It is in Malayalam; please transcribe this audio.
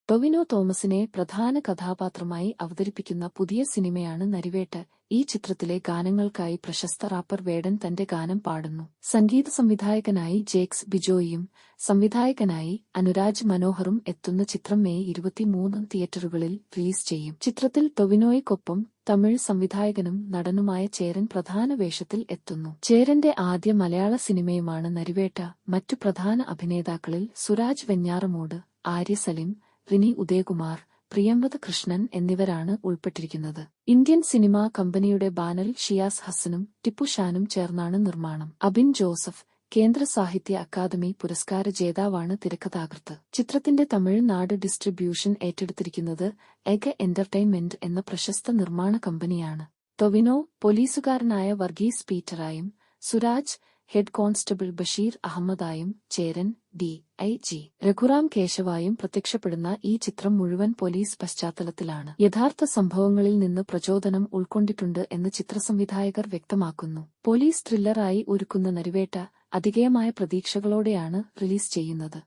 ടൊവിനോ തോമസിനെ പ്രധാന കഥാപാത്രമായി അവതരിപ്പിക്കുന്ന പുതിയ സിനിമയാണ് നരിവേട്ട. ഈ ചിത്രത്തിലെ ഗാനങ്ങൾക്കായി പ്രശസ്ത റാപ്പർ വേടൻ തന്റെ ഗാനം പാടുന്നു. സംഗീത സംവിധായകനായി ജേക്സ് ബിജോയിയും സംവിധായകനായി അനുരാജ് മനോഹറും എത്തുന്ന ചിത്രം മെയ് 23 തിയേറ്ററുകളിൽ റിലീസ് ചെയ്യും. ചിത്രത്തിൽ ടൊവിനോയ്ക്കൊപ്പം തമിഴ് സംവിധായകനും നടനുമായ ചേരൻ പ്രധാന വേഷത്തിൽ എത്തുന്നു. ചേരന്റെ ആദ്യ മലയാള സിനിമയുമാണ് നരിവേട്ട. മറ്റു പ്രധാന അഭിനേതാക്കളിൽ സുരാജ് വെഞ്ഞാറമൂട്, ആര്യ സലിം, റിനി ഉദയകുമാർ, പ്രിയംവദ കൃഷ്ണൻ എന്നിവരാണ് ഉൾപ്പെട്ടിരിക്കുന്നത്. ഇന്ത്യൻ സിനിമാ കമ്പനിയുടെ ബാനറിൽ ഷിയാസ് ഹസനും ടിപ്പു ഷാനും ചേർന്നാണ് നിർമ്മാണം. അബിൻ ജോസഫ് കേന്ദ്ര സാഹിത്യ അക്കാദമി പുരസ്കാര ജേതാവാണ് തിരക്കഥാകൃത്ത്. ചിത്രത്തിന്റെ തമിഴ്നാട് ഡിസ്ട്രിബ്യൂഷൻ ഏറ്റെടുത്തിരിക്കുന്നത് എഗ എന്റർടൈൻമെന്റ് എന്ന പ്രശസ്ത നിർമ്മാണ കമ്പനിയാണ്. ടൊവിനോ പോലീസുകാരനായ വർഗീസ് പീറ്ററായും സുരാജ് ഹെഡ് കോൺസ്റ്റബിൾ ബഷീർ അഹമ്മദായും ചേരൻ ഡി.ഐ.ജി. രഘുറാം കേശവായും പ്രത്യക്ഷപ്പെടുന്ന ഈ ചിത്രം മുഴുവൻ പോലീസ് പശ്ചാത്തലത്തിലാണ്. യഥാർത്ഥ സംഭവങ്ങളിൽ നിന്ന് പ്രചോദനം ഉൾക്കൊണ്ടിട്ടുണ്ട് എന്ന് ചിത്രസംവിധായകർ വ്യക്തമാക്കുന്നു. പോലീസ് ത്രില്ലറായി ഒരുക്കുന്ന നരിവേട്ട അതികയമായ പ്രതീക്ഷകളോടെയാണ് റിലീസ് ചെയ്യുന്നത്.